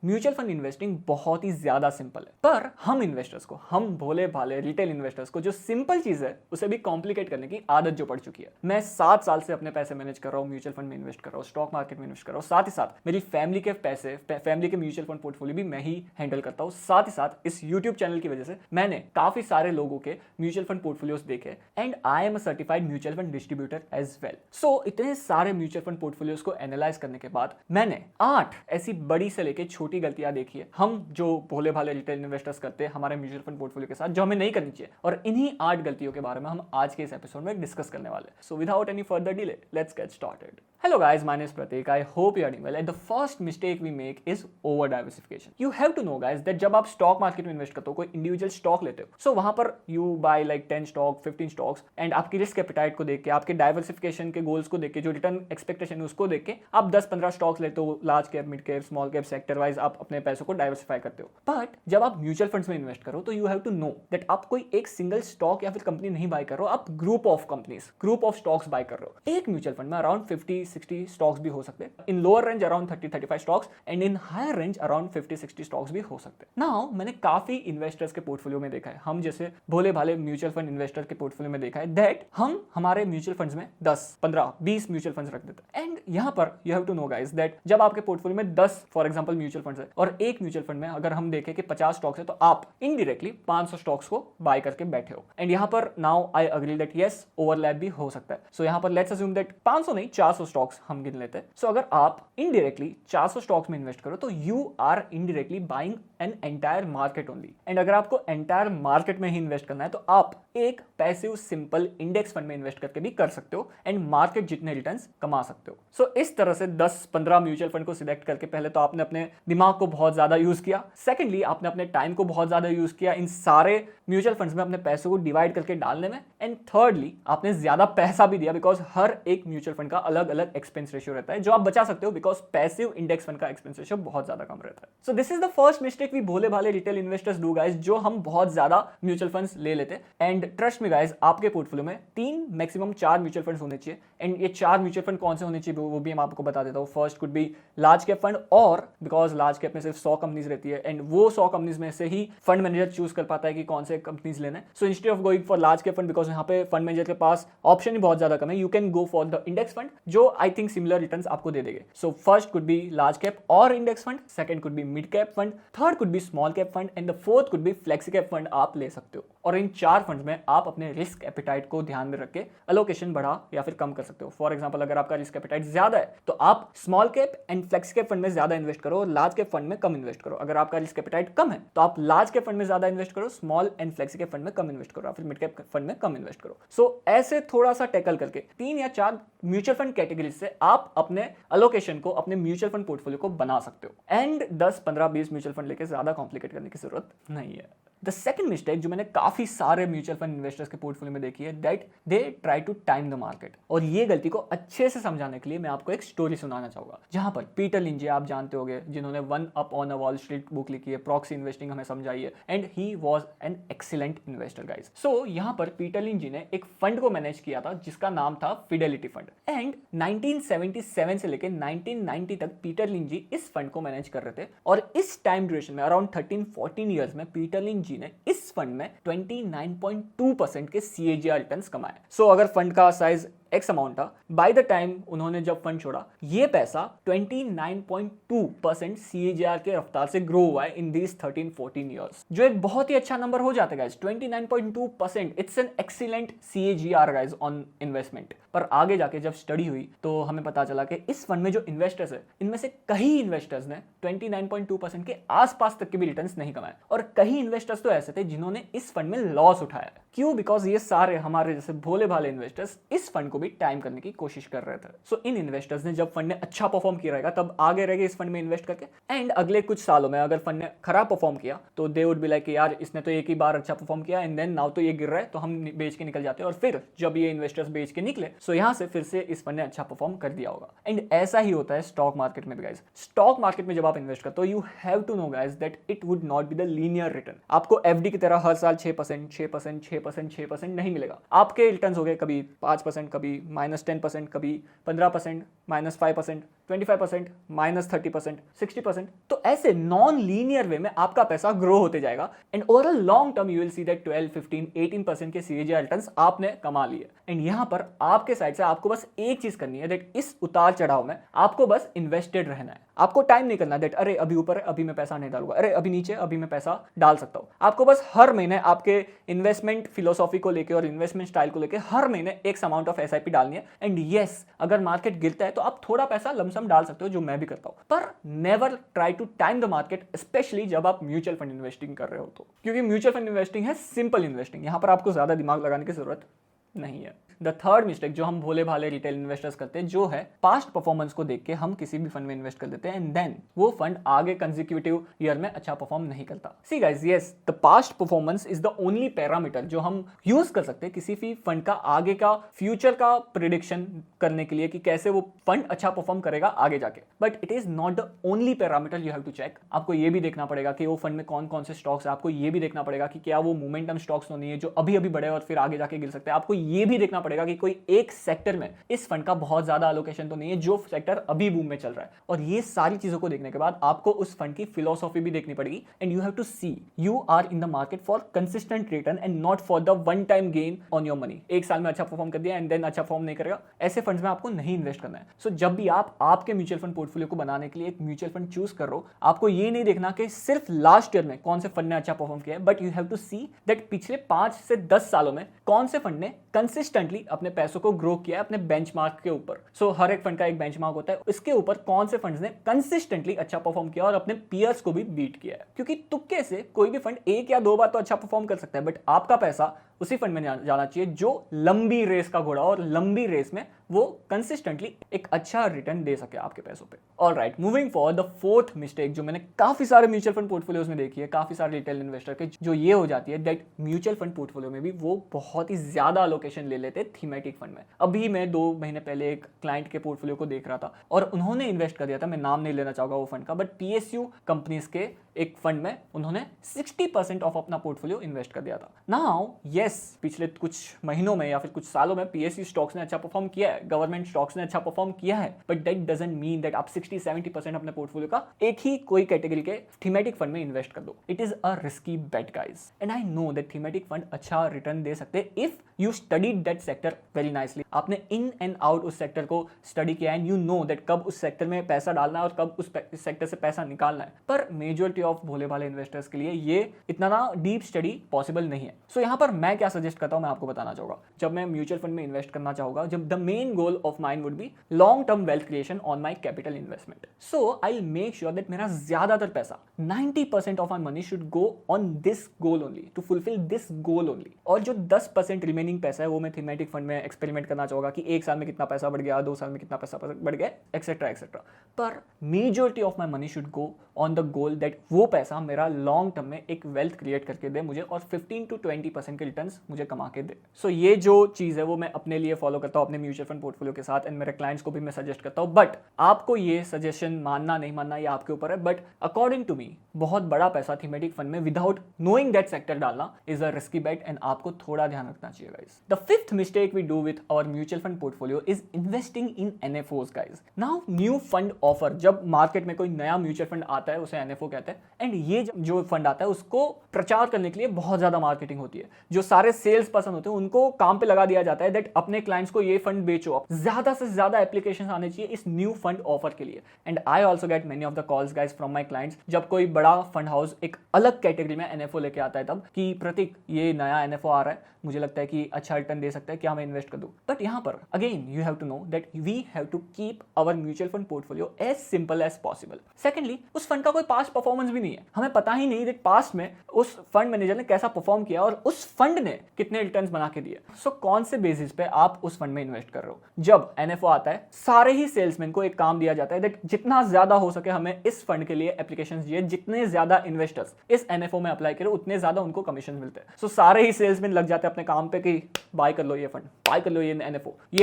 Mutual fund investing बहुत ही ज्यादा simple है, पर हम इन्वेस्टर्स को, हम भोले भाले रिटेल इन्वेस्टर्स को जो सिंपल चीज है उसे भी कॉम्प्लिकेट करने की आदत जो पड़ चुकी है। मैं 7 साल से अपने पैसे मैनेज कर रहा हूँ, म्यूचुअल फंड में इन्वेस्ट कर रहा हूँ, स्टॉक मार्केट में इन्वेस्ट कर रहा हूँ, साथ ही साथ मेरी फैमिली के पैसे, फैमिली के म्यूचुअल फंड पोर्टफोलियो भी मैं ही हैंडल करता हूँ। साथ ही साथ इस यूट्यूब चैनल की वजह से मैंने काफी सारे लोगों के म्यूचुअल फंड पोर्टफोलियोज देखे and I am a certified mutual fund distributor as well. So इतने सारे म्यूचुअल फंड पोर्टफोलियोज को एनालाइज करने के बाद मैंने 8 ऐसी बड़ी से लेके छोटी गलतियां देखी है हम जो भोले भाले रिटेल इन्वेस्टर्स करते हैं हमारे म्यूचुअल फंड पोर्टफोलियो के साथ, जो हमें नहीं करनी चाहिए, और इन्हीं 8 गलतियों के बारे में हम आज के इस एपिसोड में डिस्कस करने वाले हैं। So without any further delay, let's get started. Hello guys, my name is Pratik. I hope you are doing well. And the first mistake we make is over diversification. You have to know guys that जब आप stock market में invest करते हो, कोई individual stock लेते हो, so वहां पर you buy like 10 stock 15 stocks and आपकी रिस्क एपेटाइट को देख के, आपके डाइवर्सिफिकेशन के गोल्स को देख के, जो रिटर्न एक्सपेक्टेशन है उसको देख के आप 10-15 स्टॉक्स लेते हो, large cap, mid cap, small cap, sector wise आप अपने पैसों को डाइवर्सिफाई करते हो। बट जब आप म्यूचुअल फंड्स में इन्वेस्ट करो तो you have to know that आप कोई एक सिंगल स्टॉक या फिर कंपनी नहीं बाय कर रहे हो, आप group of companies, group of stocks buy कर रहे हो। एक म्यूचुअल फंड में अराउंड 50-60 स्टॉक्स भी हो सकते हैं, in lower range around 30-35 stocks and in higher range around 50-60 stocks भी हो सकते हैं। नाउ मैंने काफी इन्वेस्टर्स के पोर्टफोलियो में देखा है, हम जैसे भोले भाले म्यूचुअल फंड इन्वेस्टर के पोर्टफोलियो में देखा है दैट हम हमारे म्यूचुअल फंड्स में 10, 15, 20 म्यूचुअल फंड्स रख देते हैं। एंड यहां पर you have to know guys that जब आपके पोर्टफोलियो में 10 फॉर एग्जांपल म्यूचुअल फंड्स है और एक म्यूचुअल फंड में अगर हम देखें कि 50 स्टॉक्स है तो आप इनडायरेक्टली 500 स्टॉक्स को बाय करके बैठे हो। एंड यहां पर now I agree that yes overlap भी हो सकता है। सो यहां पर लेट्स अज्यूम दैट 500 नहीं 400 स्टॉक्स हम गिन लेते हैं। सो अगर आप इनडायरेक्टली 400 स्टॉक्स में इन्वेस्ट करो तो you are indirectly buying an entire market only. And अगर आपको एंटायर मार्केट में ही इन्वेस्ट करना है तो आप एक पैसिव सिंपल इंडेक्स फंड में इन्वेस्ट करके भी कर सकते हो एंड मार्केट जितने रिटर्न्स कमा सकते हो। सो इस तरह से 10-15 म्यूचुअल फंड को सिलेक्ट करके पहले तो आपने अपने दिमाग को बहुत ज्यादा यूज किया, सेकेंडली आपने अपने टाइम को बहुत ज्यादा यूज किया इन सारे म्यूचुअल फंड्स में अपने पैसों को डिवाइड करके डालने में, एंड थर्डली आपने ज्यादा पैसा भी दिया बिकॉज हर एक म्यूचुअल फंड का अलग अलग एक्सपेंस रेशियो रहता है जो आप बचा सकते हो बिकॉज पैसिव इंडेक्स फंड का एक्सपेंस रेशियो बहुत ज्यादा कम रहता है। So this is the first mistake we भोले भाले रिटेल इन्वेस्टर्स डू गाइस, जो हम बहुत ज्यादा म्यूचुअल फंड्स ले लेते हैं। एंड ट्रस्ट में गाइस आपके पोर्टफोलियो में 3 मैक्सिमम 4 म्यूचुअल फंड्स होने चाहिए। एंड ये 4 म्यूचुअल फंड कौन से होने चाहिए वो भी मैं आपको बता देता हूँ। First could be large cap fund, और बिकॉज लार्ज कैप में सिर्फ 100 कंपनीज रहती है एंड वो 100 कंपनीज में से ही फंड मैनेजर चूज कर पाता है कि कौन से कंपनीज लेना है। So instead of going for large cap fund, because यहाँ पे फंड मैनेजर के पास ऑप्शन ही बहुत ज्यादा कम है, you can go for the index fund जो आई थिंक सिमिलर रिटर्न्स आपको दे देंगे। So first could be large cap और index fund, second could be mid cap fund, third could be small cap fund and the fourth could be flexi cap fund आप ले सकते हो। और इन 4 funds में आप अपने रिस्क एपेटाइट को ध्यान में रख के अलोकेशन बढ़ा या फिर कम कर सकते हो। फॉर एग्जांपल अगर आपका रिस्क एपेटाइट ज्यादा है तो आप small cap and flexi cap fund में ज्यादा इन्वेस्ट करो और लार्ज कैप फंड में कम इन्वेस्ट करो। अगर आपका रिस्क एपेटाइट कम है तो आप लार्ज कैप फंड में ज्यादा इन्वेस्ट करो, small and flexi cap fund में कम इन्वेस्ट करो, फिर मिड कैप फंड में कम इन्वेस्ट करो। सो ऐसे थोड़ा सा टैकल करके 3 या 4 म्यूचुअल फंड कैटेगरी से आप अपने अलोकेशन को, अपने म्यूचुअल फंड पोर्टफोलियो को बना सकते हो। एंड 10, 15, 20 म्यूचुअल फंड लेके ज्यादा कॉम्प्लिकेट करने की जरूरत नहीं है। द सेकंड मिस्टेक जो मैंने काफी सारे म्यूचुअल फंड इन्वेस्टर्स के पोर्टफोलियो में देखी है that they try to time the market. और ये गलती को अच्छे से समझाने के लिए मैं आपको एक स्टोरी सुनाना चाहूंगा, जहां पर पीटर लिंजे आप जानते होंगे, जिन्होंने one up on a Wall Street book लिखी है, प्रॉक्सी इन्वेस्टिंग हमें समझाई है, and he was an excellent investor guys. So यहां पर पीटर लिंजे ने एक फंड को मैनेज किया था जिसका नाम था फिडेलिटी फंड। एंड 1977 से लेकर 1990 तक पीटर लिंजे इस फंड को मैनेज कर रहे थे, और इस टाइम ड्यूरेशन में अराउंड 13-14 ईयर्स में पीटर लिंजे ने इस फंड में 29.2% के CAGR रिटर्न्स कमाए। सो अगर फंड का साइज एक्स अमाउंट था, बाय द टाइम उन्होंने जब फंड छोड़ा ये पैसा 29.2% CAGR के रफ्तार से ग्रो हुआ है इन दीज 13-14 ईयर्स, जो एक बहुत ही अच्छा नंबर हो जाता है guys. 29.2% it's an excellent CAGR guys on investment. पर आगे जाके जब स्टडी हुई तो हमें पता चला कि इस फंड में जो इन्वेस्टर्स है इनमें से कई इन्वेस्टर्स ने 29.2% के आसपास तक के भी रिटर्न्स नहीं कमाए, और कई इन्वेस्टर्स तो ऐसे थे जिन्होंने इस फंड में लॉस उठाया। क्यों? बिकॉज ये सारे हमारे जैसे भोले भाले इन्वेस्टर्स इस फंड को भी टाइम करने की कोशिश कर रहे थे। सो इन इन्वेस्टर्स ने जब फंड ने अच्छा परफॉर्म किया रहेगा तब आगे रहेगा इस फंड में इन्वेस्ट करके, एंड अगले कुछ सालों में अगर फंड ने खराब परफॉर्म किया तो दे वुड बी लाइक यार इसने तो एक ही बार अच्छा परफॉर्म किया एंड देन नाउ तो ये गिर रहा है तो हम बेच के निकल जाते हैं। और फिर जब ये इन्वेस्टर्स बेच के निकले सो यहाँ से फिर से इस फंड ने अच्छा परफॉर्म कर दिया होगा। एंड ऐसा ही होता है स्टॉक मार्केट में भी गाइस। स्टॉक मार्केट में जब आप इन्वेस्ट करते हो you have to know guys that it would not be the linear return. आपको एफडी की तरह हर साल 6%, 6%, 6%, 6% नहीं मिलेगा। आपके रिटर्न्स हो गए कभी 5%, कभी -10%, कभी 15%, -5%, 25%, -30%, 60%। तो ऐसे नॉन लीनियर वे में आपका पैसा ग्रो होते जाएगा and over a long term you will see that 12, 15, 18% के CAGR रिटर्न्स आपने कमा लिए। एंड यहां पर आपके साइड से आपको बस एक चीज करनी है दैट इस उतार चढ़ाव में आपको बस इन्वेस्टेड रहना है। आपको टाइम नहीं करना दैट अरे अभी ऊपर है अभी मैं पैसा नहीं डालूंगा, अरे अभी नीचे अभी मैं पैसा डाल सकता हूं। आपको बस हर महीने आपके इन्वेस्टमेंट फिलोसॉफी को लेकर और इन्वेस्टमेंट स्टाइल को लेकर हर महीने एक अमाउंट ऑफ SIP डालनी है। एंड यस, अगर मार्केट गिरता है तो आप थोड़ा पैसा लमसम डाल सकते हो, जो मैं भी करता हूं, पर never try to time the market, specially जब आप म्यूचुअल फंड इन्वेस्टिंग कर रहे हो तो, क्योंकि म्यूचुअल फंड इन्वेस्टिंग है सिंपल इन्वेस्टिंग, यहां पर आपको ज्यादा दिमाग लगाने की जरूरत नहीं है। द थर्ड मिस्टेक जो हम भोले भाले रिटेल इन्वेस्टर्स करते हैं, जो है पास्ट परफॉर्मेंस को देख के हम किसी भी फंड में इन्वेस्ट कर देते हैं एंड देन वो फंड आगे कंसेक्यूटिव ईयर में अच्छा परफॉर्म नहीं करता। See guys, yes, the past performance is the only parameter जो हम यूज कर सकते हैं किसी भी फंड का आगे का फ्यूचर का प्रिडिक्शन करने के लिए कि कैसे वो फंड अच्छा परफॉर्म करेगा आगे जाके, but it is not the only parameter you have to check. आपको ये भी देखना पड़ेगा कि वो फंड में कौन कौन से स्टॉक्स है, आपको ये भी देखना पड़ेगा कि क्या वो मोमेंटम स्टॉक्स तो नहीं है जो अभी अभी बढ़े और फिर आगे जाके गिर सकते हैं, आपको ये भी देखना पड़ेगा कि कोई एक सेक्टर में इस फंड का बहुत ज्यादा एलोकेशन तो नहीं है जो सेक्टर अभी बूम में चल रहा है। और ये सारी चीजों को देखने के बाद आपको उस फंड की फिलोसॉफी भी देखनी पड़ेगी and you have to see you are in the market for consistent return and not for the one time gain on your money. एक साल में अच्छा परफॉर्म कर दिया एंड देन अच्छा परफॉर्म नहीं करेगा, ऐसे फंड्स में आपको नहीं इन्वेस्ट करना है। सो जब भी आप आपके म्यूचुअल फंड पोर्टफोलियो को बनाने के लिए एक म्यूचुअल फंड चूज कर रहे हो, आपको ये नहीं देखना कि सिर्फ लास्ट ईयर में कौन से फंड ने अच्छा परफॉर्म किया है, but you have to see that पिछले 5 से 10 सालों में कौन से फंड ने कंसिस्टेंटली अपने पैसों को ग्रो किया है अपने बेंचमार्क के ऊपर। सो हर एक फंड का एक बेंचमार्क होता है, इसके ऊपर कौन से फंड्स ने कंसिस्टेंटली अच्छा परफॉर्म किया और अपने पीयर्स को भी बीट किया है। क्योंकि तुक्के से कोई भी फंड एक या दो बार तो अच्छा परफॉर्म कर सकता है, बट आपका पैसा उसी फंड में जाना चाहिए जो लंबी रेस का घोड़ा और लंबी रेस में वो कंसिस्टेंटली एक अच्छा रिटर्न दे सके आपके पैसों पे। Alright, moving for the fourth mistake जो मैंने काफी सारे म्यूचुअल फंड पोर्टफोलियोज में देखी है, काफी सारे रिटेल इन्वेस्टर के, जो ये हो जाती है दैट म्यूचुअल फंड पोर्टफोलियो में भी वो बहुत ही ज्यादा अलोकेशन ले लेते हैं थीमेटिक फंड में। अभी मैं 2 महीने पहले एक क्लाइंट के पोर्टफोलियो को देख रहा था और उन्होंने इन्वेस्ट कर दिया था, मैं नाम नहीं लेना चाहूंगा वो फंड का, बट PSU कंपनीज के एक फंड में उन्होंने 60% ऑफ अपना पोर्टफोलियो इन्वेस्ट कर दिया था। नाउ यस, पिछले कुछ महीनों में या फिर कुछ सालों में PSU स्टॉक्स ने अच्छा परफॉर्म किया है, गवर्नमेंट स्टॉक्स ने अच्छा परफॉर्म किया है, but that doesn't mean that आप 60-70% अपने पोर्टफोलियो का एक ही कोई कैटेगरी के थीमेटिक फंड में इन्वेस्ट कर दो। It is a risky bet guys, and I know that thematic fund अच्छा रिटर्न दे सकते हैं if you studied that sector very nicely. आपने इन एंड आउट उस सेक्टर को स्टडी किया एंड यू नो दैट कब उस सेक्टर में पैसा डालना है और कब उस सेक्टर से पैसा निकालना है। पर मेजॉरिटी ऑफ भोले भाले इन्वेस्टर्स के लिए ये इतना ना डीप स्टडी पॉसिबल नहीं है। सो यहाँ पर मैं क्या सजेस्ट करता हूँ मैं आपको बताना चाहूंगा। जब मैं म्यूचुअल फंड में इन्वेस्ट करना चाहूंगा, जब the main goal of mine would be long term wealth creation on my capital investment, so I will make sure that मेरा ज्यादातर पैसा 90% of my money should go on this goal only, to fulfil this goal only. और जो 10% remaining पैसा है वो मैं thematic fund में एक्सपेरिमेंट करना चाहूंगा कि 1 साल में कितना पैसा बढ़ गया, 2 साल में कितना पैसा बढ़ गया, एक्सेट्रा एक्सेट्रा। पर majority of my money should go on the goal that वो पैसा मेरा लॉन्ग टर्म में एक वेल्थ क्रिएट करके दे मुझे और 15 to 20% के रिटर्न्स मुझे कमा के दे। सो ये जो चीज़ है वो मैं अपने लिए फॉलो करता हूँ अपने म्यूचुअल फंड पोर्टफोलियो के साथ एंड मेरे क्लाइंट्स को भी मैं सजेस्ट करता हूँ। बट आपको ये सजेशन मानना नहीं मानना ये आपके ऊपर है, बट अकॉर्डिंग टू मी बहुत बड़ा पैसा थीमेटिक फंड में विदाउट नोइंग दैट सेक्टर डालना is a risky bet and आपको थोड़ा ध्यान रखना चाहिए guys. The fifth mistake we do with our mutual fund portfolio is investing in NFOs guys. Now new fund offer, जब market में कोई नया म्यूचुअल फंड आता है उसे NFO कहते हैं एंड ये जो फंड आता है उसको प्रचार करने के लिए बहुत ज्यादा मार्केटिंग होती है। जो सारे सेल्स पर्सन होते हैं उनको काम पे लगा दिया जाता है दैट अपने क्लाइंट्स को ये फंड बेचो। आप ज्यादा से ज्यादा एप्लीकेशन आने चाहिए इस न्यू फंड ऑफर के लिए। And I also get many of the calls guys from my clients जब कोई बड़ा फंड हाउस एक अलग कैटेगरी में NFO लेके आता है तब कि प्रतीक ये नया NFO आ रहा है, मुझे लगता है कि अच्छा रिटर्न दे सकता है, क्या मैं इन्वेस्ट कर दूं। बट यहाँ पर again you have to know that we have to keep our mutual fund portfolio as simple as possible. Secondly, उस फंड का कोई पास्ट परफॉर्मेंस भी नहीं है, हमें पता ही नहीं दैट पास्ट में उस फंड मैनेजर ने कैसा परफॉर्म किया और उस फंड ने कितने रिटर्न्स बना के दिए। सो कौन से बेसिस पे आप उस फंड में इन्वेस्ट कर रहे हो। जब NFO आता है सारे ही सेल्समैन को एक काम दिया जाता है दैट जितना ज्यादा हो सके हमें इस फंड के लिए एप्लीकेशंस दिए, जितने ज्यादा इन्वेस्टर्स इस NFO में अप्लाई करें उतने ज्यादा उनको कमीशन मिलते हैं। सो सारे ही सेल्समैन लग जाते हैं अपने काम पे कि बाय कर लो ये फंड, बाय कर लो ये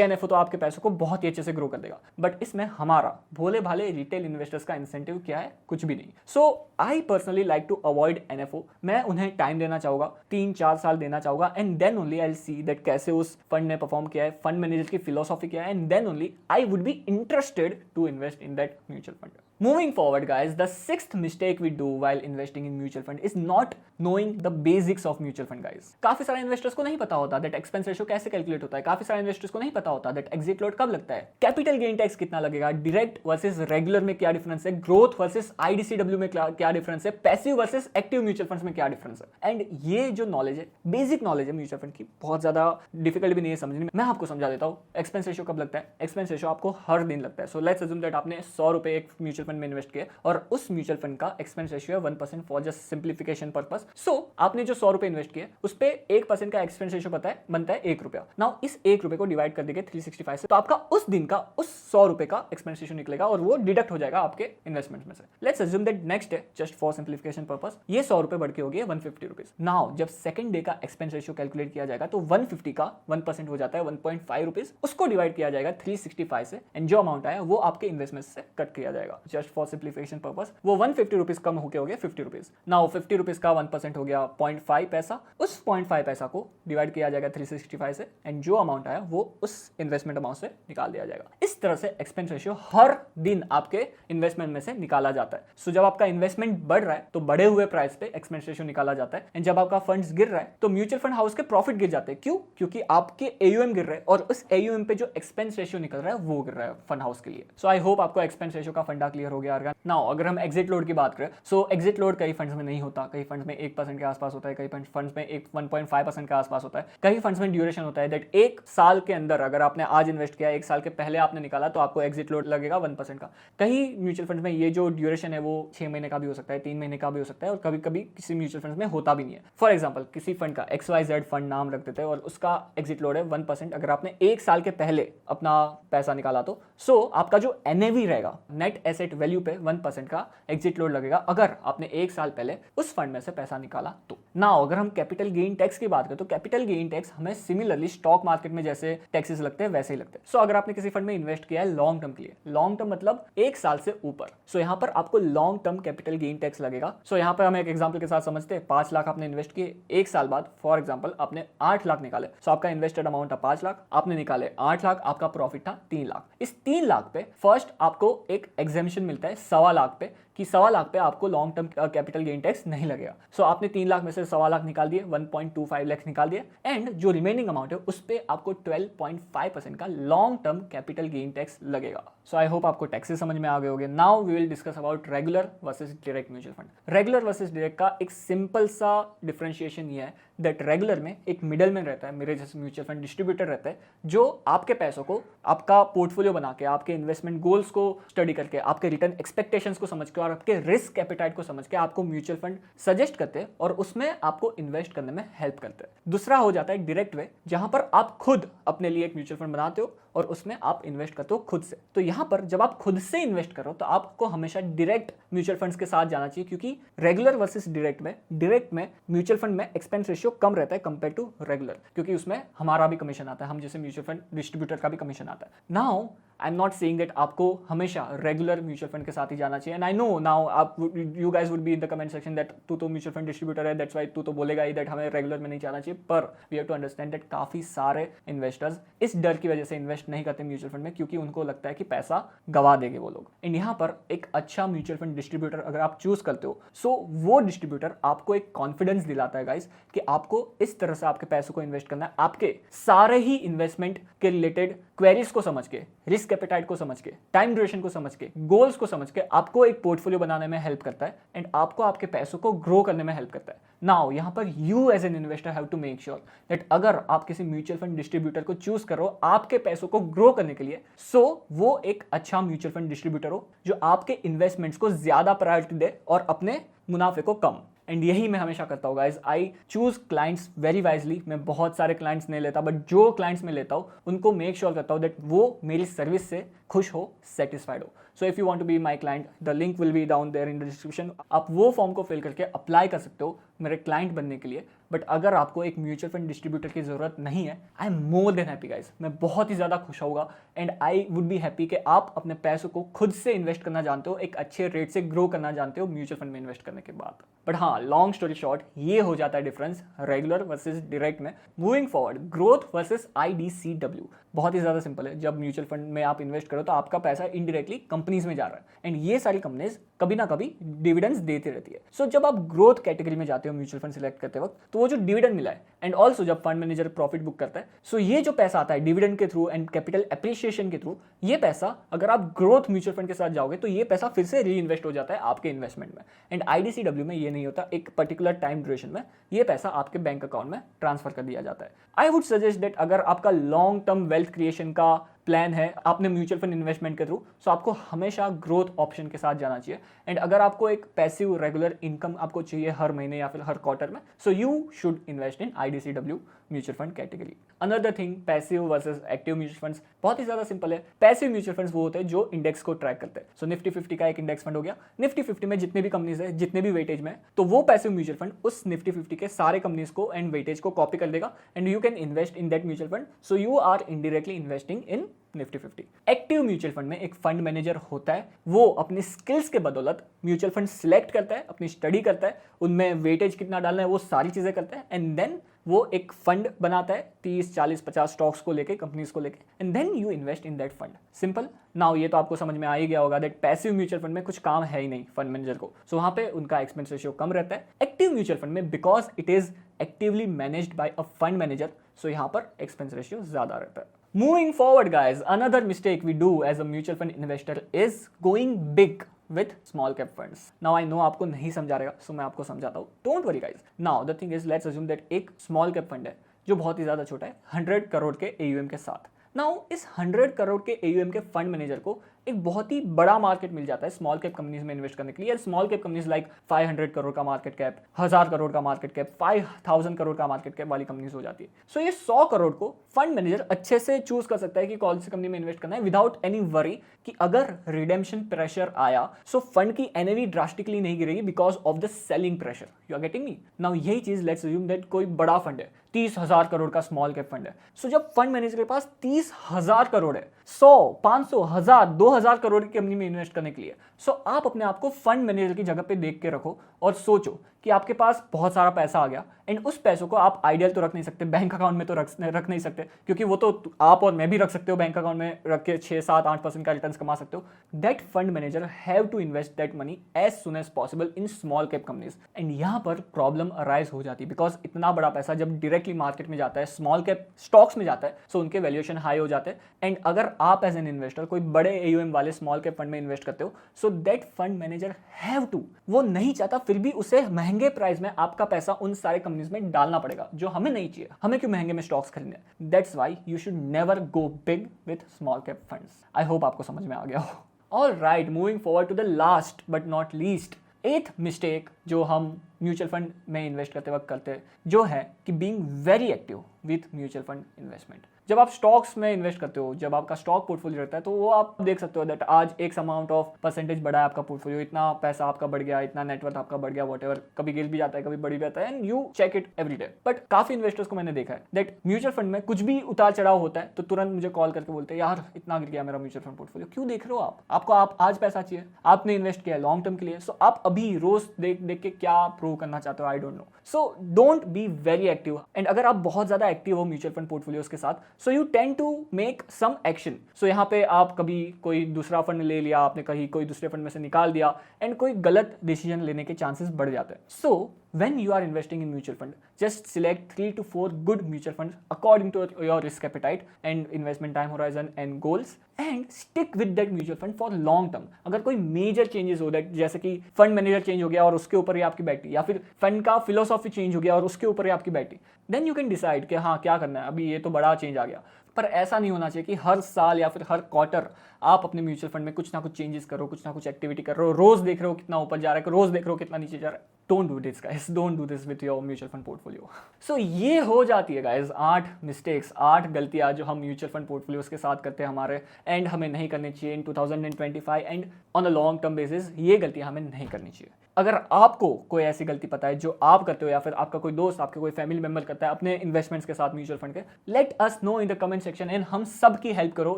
NFO तो आपके पैसों को बहुत ही अच्छे से ग्रो कर देगा। बट इसमें हमारा भोले भाले रिटेल इन्वेस्टर्स का इंसेंटिव क्या है, कुछ भी नहीं। So I personally like to avoid NFO। मैं उन्हें टाइम देना चाहूंगा, 3-4 साल देना चाहूंगा and then only I will see that कैसे उस फंड ने परफॉर्म किया है, फंड मैनेजर की फिलोसॉफी क्या है, and then only I would be interested to invest in that mutual fund. Moving forward, guys, the sixth mistake we do while investing in mutual fund is not knowing the basics of mutual fund, guys. काफी सारे investors को नहीं पता होता that expense ratio कैसे calculate होता है. काफी सारे इन्वेस्टर्स को नहीं पता होता दैट एग्जिट लोड कब लगता है, कैपिटल गेन टैक्स कितना लगेगा, डायरेक्ट वर्सेस रेगुलर में क्या डिफरेंस है, ग्रोथ वर्सेस आईडीसीडब्ल्यू में क्या डिफरेंस है, passive versus active mutual funds में क्या डिफरेंस है. एंड ये जो नॉलेज है, बेसिक नॉलेज है म्यूचुअल फंड की, बहुत ज्यादा डिफिकल्ट भी नहीं है समझने में. मैं आपको समझा देता हूँ एक्सपेंस रेशियो कब लगता है. एक्सपेंस रेशियो आपको हर दिन लगता है. सो लेट्स अज्यूम दैट आपने 100 रुपए एक म्यूचुअल फंड में इन्वेस्ट किए और उस म्यूचुअल फंड का एक्सपेंस रेशियो है 1% फॉर जस्ट सिंप्लीफिकेशन पर्पस. सो आपने जो 100 रुपए इन्वेस्ट किए उस पे 1% का एक्सपेंस रेशियो बनता है 1 रुपया. नाउ इस 1 रुपए को डिवाइड कर देंगे 365 से, तो आपका उस दिन का उस 100 रुपए का एक्सपेंस रेशियो निकलेगा और वो डिडक्ट हो जाएगा आपके इन्वेस्टमेंट में से. Let's assume that next day, just for simplification purpose, ये 100 रुपए बढ़ के हो गए 150 रुपीज. नाउ जब सेकंड डे का एक्सपेंस रेशियो कैलकुलेट किया जाएगा तो 150 का 1% हो जाता है 1.5 रुपीज. उसको डिवाइड किया जाएगा 365 से एंड जो अमाउंट आया वो आपके इन्वेस्टमेंट से कट किया जाएगा. जस्ट फॉर सिंप्लीफिकेशन पर्पस वो 150 रुपीज कम होके हो गया 50 रुपीज. नाउ 50 रुपीज का 1% हो गया 0.5 पैसा. उस 0.5 पैसा को डिवाइड किया जाएगा 365 से एंड जो अमाउंट आया वो उस इन्वेस्टमेंट अमाउंट से निकाल दिया जाएगा. इस तरह से एक्सपेंस रेशियो हर दिन आपके इन्वेस्टमेंट में से निकाला जाता है. सो जब आपका इन्वेस्टमेंट बढ़ रहा है तो बढ़े हुए प्राइस पे एक्सपेंस रेशियो निकाला जाता है एंड जब आपका फंड्स गिर रहा है तो म्यूचुअल फंड हाउस के प्रॉफिट गिर जाते हैं. क्यों? क्योंकि आपके एयूएम गिर रहे हैं और उस एयूएम पे जो एक्सपेंस रेशियो निकल रहा है वो गिर रहा है फंड हाउस के लिए. सो आई होप आपको एक्सपेंस रेशियो का फंडा क्लियर हो गया. नाउ अगर हम एग्जिट लोड की बात करें, सो एग्जिट लोड कई फंड्स में नहीं होता, कई फंड्स में 1% के आसपास होता है, कई फंड्स में 1.5% के आसपास होता है, कई फंड्स में ड्यूरेशन होता है दैट एक साल के अंदर अगर आपने आज इन्वेस्ट किया, एक साल के पहले आपने निकाला तो आपको एग्जिट लोड लगेगा 1% का. कई म्यूचुअल फंड्स में ये जो ड्यूरेशन है वो 6 महीने का भी हो सकता है, 3 महीने का भी हो सकता है और कभी कभी किसी म्यूचुअल फंड्स में होता भी नहीं है. फॉर एग्जाम्पल किसी फंड का XYZ फंड नाम रख देते हैं और उसका एग्जिट लोड है 1%. अगर आपने एक साल के पहले अपना पैसा निकाला तो सो आपका जो NAV रहेगा, नेट एसेट वैल्यू पे 1% का एग्जिट लोड लगेगा अगर आपने एक साल पहले उस फंड में से पैसा निकाला तो. नाउ अगर हम कैपिटल गेन टैक्स की बात करें तो कैपिटल गेन टैक्स हमें सिमिलरली स्टॉक मार्केट में जैसे टैक्सेस लगते हैं वैसे ही लगते हैं. सो अगर आपने किसी फंड में इन्वेस्ट किया है लॉन्ग टर्म के लिए, लॉन्ग टर्म मतलब एक साल से ऊपर, सो यहाँ पर आपको long term capital gain tax लगेगा. सो यहाँ पर हम एक एग्जाम्पल के साथ समझते हैं. 5 लाख आपने इन्वेस्ट किए, एक साल बाद फॉर एग्जाम्पल आपने 8 लाख निकाले. सो आपका इन्वेस्टेड अमाउंट था 5 लाख, आपने निकाले 8 लाख, आपका प्रॉफिट था 3 लाख. इस 3 लाख पे फर्स्ट आपको एक एग्जेम्पशन मिलता है 1.25 लाख पे कि 1.25 लाख पे आपको long term capital gain tax नहीं लगेगा. सो आपने 3 लाख में से 1.25 लाख निकाल दिए, 1.25 लाख निकाल दिए एंड जो रिमेनिंग अमाउंट है उस पे आपको 12.5% का long term capital gain tax लगेगा. सो आई होप आपको टैक्सेस समझ में आ गए होंगे. Now we will discuss about regular versus direct mutual fund. Regular versus direct का एक सिंपल सा डिफरेंशिएशन ये है दैट रेगुलर में एक मिडल मैन रहता है, मेरे जैसे म्यूचुअल फंड डिस्ट्रीब्यूटर रहता है जो आपके पैसों को, आपका पोर्टफोलियो बना के, आपके इन्वेस्टमेंट गोल्स को स्टडी करके, आपके रिटर्न एक्सपेक्टेशंस को समझ के और आपके रिस्क एपेटाइट को समझ के आपको म्यूचुअल फंड सजेस्ट करते हैं और उसमें आपको इन्वेस्ट करने में हेल्प करते हैं. दूसरा हो जाता है डायरेक्ट वे, जहां पर आप खुद अपने लिए एक म्यूचुअल फंड बनाते हो और उसमें आप इन्वेस्ट करते हो खुद से. तो यहां पर जब आप खुद से इन्वेस्ट करो तो आपको हमेशा डायरेक्ट म्यूचुअल फंड्स के साथ जाना चाहिए क्योंकि रेगुलर वर्सेस डायरेक्ट में म्यूचुअल फंड में एक्सपेंस रेशियो कम रहता है कंपेयर टू रेगुलर, क्योंकि उसमें हमारा भी कमीशन आता है, हम जैसे म्यूचुअल फंड डिस्ट्रीब्यूटर का भी कमीशन आता है. Now I am not saying that आपको हमेशा रेगुलर म्यूचुअल फंड के साथ ही जाना चाहिए. एंड आई नो नाउ आप you guys would be in the comment section that तू तो म्यूचुअल फंड डिस्ट्रीब्यूटर है, दैट्स व्हाई तू तो बोलेगा ही दैट हमें रेगुलर में नहीं जाना चाहिए. पर we have to understand that काफी सारे इन्वेस्टर्स इस डर की वजह से इन्वेस्ट नहीं करते म्यूचुअल फंड में क्योंकि उनको लगता है कि पैसा गवा देंगे वो लोग. एंड यहाँ पर एक अच्छा म्यूचुअल फंड डिस्ट्रीब्यूटर अगर आप चूज करते हो सो वो डिस्ट्रीब्यूटर आपको एक कॉन्फिडेंस दिलाता है गाइस कि आपको इस तरह से आपके पैसों को इन्वेस्ट करना है. आपके सारे ही इन्वेस्टमेंट के रिलेटेड क्वेरीज को समझ के, रिस्क एपेटाइट को समझ के, टाइम ड्यूरेशन को समझ के, गोल्स को समझ के आपको एक पोर्टफोलियो बनाने में हेल्प करता है एंड आपको आपके पैसों को ग्रो करने में हेल्प करता है. नाउ यहाँ पर you as an investor have to make sure that अगर आप किसी म्यूचुअल फंड डिस्ट्रीब्यूटर को चूज करो आपके पैसों को ग्रो करने के लिए, सो वो एक अच्छा म्यूचुअल फंड डिस्ट्रीब्यूटर हो जो आपके इन्वेस्टमेंट्स को ज्यादा प्रायोरिटी दे और अपने मुनाफे को कम. एंड यही मैं हमेशा करता हूँ guys. I choose clients very wisely. मैं बहुत सारे क्लाइंट्स नहीं लेता बट जो क्लाइंट्स में लेता हूँ उनको मेक श्योर करता हूँ दैट वो मेरी सर्विस से खुश हो, सेटिस्फाइड हो. So if you want to be my client the link will be down there in the description. आप वो फॉर्म को फिल करके अप्लाई कर सकते हो मेरे क्लाइंट बनने के लिए, बट अगर आपको एक म्यूचुअल फंड डिस्ट्रीब्यूटर की जरूरत नहीं है, I am more than happy guys, मैं बहुत ही ज़्यादा खुश होऊंगा and I would be happy कि आप अपने पैसों को खुद से इन्वेस्ट करना जानते हो, एक अच्छे रेट से ग्रो करना जानते हो म्यूचुअल फंड में इन्वेस्ट करने के बाद। बट हाँ, लॉन्ग स्टोरी शॉर्ट, ये हो जाता है डिफरेंस रेगुलर वर्सेस डायरेक्ट में। Moving forward, growth versus IDCW बहुत ही ज़्यादा सिंपल है। जब म्यूचुअल फंड में आप इन्वेस्ट करो तो आपका पैसा इनडायरेक्टली कंपनीज में जा रहा है एंड ये सारी कंपनीज कभी ना कभी डिविडेंड्स देती रहती है। सो जब आप ग्रोथ कैटेगरी में जाते हो म्यूचुअल फंड सिलेक्ट करते वक्त, तो वो जो डिविडेंड मिला है एंड ऑल्सो जब फंड मैनेजर प्रॉफिट बुक करता है, सो ये जो पैसा आता है डिविडेंड के थ्रू एंड कैपिटल एप्रिसिएशन के थ्रू, ये पैसा अगर आप ग्रोथ म्यूचुअल फंड के साथ जाओगे तो ये पैसा फिर से री इन्वेस्ट हो जाता है आपके इन्वेस्टमेंट में। एंड IDCW में ये नहीं होता, एक पर्टिकुलर टाइम ड्यूरेशन में ये पैसा आपके बैंक अकाउंट में ट्रांसफर कर दिया जाता है। आई वुड सजेस्ट दैट अगर आपका लॉन्ग टर्म वेल्थ क्रिएशन का प्लान है आपने म्यूचुअल फंड इन्वेस्टमेंट के थ्रू, सो आपको हमेशा ग्रोथ ऑप्शन के साथ जाना चाहिए। एंड अगर आपको एक पैसिव रेगुलर इनकम आपको चाहिए हर महीने या फिर हर क्वार्टर में, so you should invest in IDCW mutual fund category. Another thing, passive versus active mutual funds बहुत ही ज्यादा सिंपल है। पैसिव म्यूचुअल फंड्स वो होते हैं जो इंडेक्स को ट्रैक करते हैं। सो निफ्टी 50 का एक इंडेक्स फंड हो गया, निफ्टी 50 में जितने भी कंपनीज है, जितने भी वेटेज में, तो वो पैसिव म्यूचुअल फंड उस निफ्टी 50 के सारे कंपनीज को एंड वेटेज को कॉपी कर देगा and you can invest in that mutual fund. So you are indirectly investing in Nifty 50। Active mutual fund में एक फंड मैनेजर होता है, वो अपनी स्किल्स के बदौलत म्यूचुअल फंड सिलेक्ट करता है, अपनी स्टडी करता है, उनमें वेटेज कितना डालना है वो सारी चीजें करता है एंड देन वो एक फंड बनाता है 30, 40, 50 स्टॉक्स को लेके, कंपनीज को लेके, and then you invest in that fund. Simple. Now ये तो आपको समझ में आ ही गया होगा दैट पैसिव म्यूचुअल फंड में कुछ काम है ही नहीं फंड मैनेजर को, सो वहां पे उनका एक्सपेंस रेशियो कम रहता है। एक्टिव म्यूचुअल फंड में because it is actively managed by a fund manager, so यहाँ पर एक्सपेंस रेशियो ज्यादा रहता है। Moving forward guys, another mistake we do as a mutual fund investor is going big with small cap funds. Now I know आपको नहीं समझा रहेगा, so मैं आपको समझाता हूँ। Don't worry guys. Now the thing is, let's assume that एक small cap fund है जो बहुत ही ज्यादा छोटा है, 100 करोड़ के AUM के साथ। नाउ इस 100 करोड़ के AUM के फंड मैनेजर को एक बहुत ही बड़ा मार्केट मिल जाता है स्मॉल कैप कंपनीज में इन्वेस्ट करने के लिए। Small cap companies like 500 crore का मार्केट कैप, 1000 करोड़ का मार्केट कैप, 5000 करोड़ का मार्केट कैप वाली कंपनीज हो जाती है। सो ये 100 करोड़ को फंड मैनेजर अच्छे से चूज कर सकता है कि कौन सी कंपनी में इन्वेस्ट करना है विदाउट एनी वरी कि अगर रिडेम्पशन प्रेशर आया सो फंड की NAV ड्रास्टिकली नहीं गिरेगी because of the selling pressure. You are getting me? Now यही चीज लेट्स अज्यूम दैट कोई बड़ा फंड है, 30,000 करोड़ का स्मॉल कैप फंड है। सो जब फंड मैनेजर के पास 30,000 करोड़ है, 100, 500, 1000, 2000 करोड़ की कंपनी में इन्वेस्ट करने के लिए, सो आप अपने आप को फंड मैनेजर की जगह पे देख के रखो और सोचो कि आपके पास बहुत सारा पैसा आ गया एंड उस पैसों को आप आइडियल तो रख नहीं सकते, बैंक अकाउंट में तो रख नहीं सकते, क्योंकि वो तो आप और मैं भी रख सकते हो बैंक अकाउंट में रख के 6, 7, 8% का रिटर्न कमा सकते हो। That fund manager have to invest that money as soon as possible in small cap companies. And यहाँ पर प्रॉब्लम अराइज हो जाती है बिकॉज इतना बड़ा पैसा जब डायरेक्टली मार्केट में जाता है, स्मॉल कैप स्टॉक्स में जाता है, सो उनके वैल्यूएशन हाई हो जाते हैं। एंड अगर आप एज एन इन्वेस्टर कोई बड़े AUM वाले स्मॉल कैप फंड में इन्वेस्ट करते हो, so that fund manager have to, वो नहीं चाहता फिर भी उसे महंगे प्राइस में आपका पैसा उन सारे कंपनीज में डालना पड़ेगा जो हमें नहीं चाहिए। हमें क्यों महंगे में स्टॉक्स खरीदने? That's why you should never go big with small cap funds. I hope आपको समझ में आ गया हो। All right, moving forward to the last but not least, 8th mistake जो हम म्यूचुअल फंड में इन्वेस्ट करते वक्त करते हैं, जो है कि being very active with mutual fund investment. जब आप स्टॉक्स में इन्वेस्ट करते हो, जब आपका स्टॉक पोर्टफोलियो रहता है, तो वो आप देख सकते हो दैट आज एक अमाउंट ऑफ परसेंटेज बढ़ा है आपका पोर्टफोलियो, इतना पैसा आपका बढ़ गया, इतना नेटवर्थ आपका बढ़ गया, व्हाटएवर, कभी गिर भी जाता है, कभी बढ़ भी जाता है and you check it every day. But काफी इन्वेस्टर्स को मैंने देखा है दैट म्यूचुअल फंड में कुछ भी उतार चढ़ाव होता है तो तुरंत मुझे कॉल करके बोलते हैं यार इतना गिर गया मेरा म्यूचुअल फंड पोर्टफोलियो। क्यों देख रहे हो आपको आप आज पैसा चाहिए, आपने इन्वेस्ट किया लॉन्ग टर्म के लिए, सो आप अभी रोज देख के क्या प्रूव करना चाहते हो? I don't know. So don't be very active. And अगर आप बहुत ज्यादा एक्टिव हो म्यूचुअल फंड पोर्टफोलियोज के साथ, so you tend to make some action. So यहाँ पे आप कभी कोई दूसरा फंड ले लिया, आपने कहीं कोई दूसरे फंड में से निकाल दिया एंड कोई गलत डिसीजन लेने के चांसेस बढ़ जाते हैं। सो when you are investing in mutual fund, just select 3 to 4 good mutual funds according to your risk appetite and investment time horizon and goals and stick with that mutual fund for long term. अगर कोई major changes हो that, जैसे कि fund manager change हो गया और उसके ऊपर ही आपकी बैठी, या फिर फंड का फिलोसॉफी चेंज हो गया और उसके ऊपर ही आपकी बैठी, देन यू कैन डिसाइड कि हाँ क्या करना है, अभी ये तो बड़ा चेंज आ गया। पर ऐसा नहीं होना चाहिए कि हर साल या फिर हर क्वार्टर आप अपने म्यूचुअल फंड में कुछ ना कुछ चेंजेस करो, कुछ ना कुछ एक्टिविटी कर रहे हो, रोज देख रहे हो कितना ऊपर जा रहा है, रोज देख रहे हो कितना नीचे जा रहा है। Don't do this guys, don't do this with your mutual fund portfolio. So ये हो जाती है गाइस 8 मिस्टेक्स, 8 गलतियां जो हम म्यूचुअल फंड पोर्टफोलियोज के साथ करते हैं हमारे, एंड हमें नहीं करनी चाहिए इन 2025 and on a long term basis ये गलतियां हमें नहीं करनी चाहिए। अगर आपको कोई ऐसी गलती पता है जो आप करते हो या फिर आपका कोई दोस्त, आपके कोई फैमिली मेंबर करता है अपने इन्वेस्टमेंट्स के साथ म्यूचुअल फंड के, let us know in the comment section and हम सब की हेल्प करो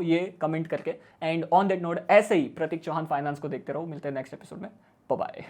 ये कमेंट करके। एंड ऑन दैट नोट ऐसे ही प्रतीक चौहान फाइनेंस को देखते रहो। मिलते हैं नेक्स्ट एपिसोड में। Bye bye.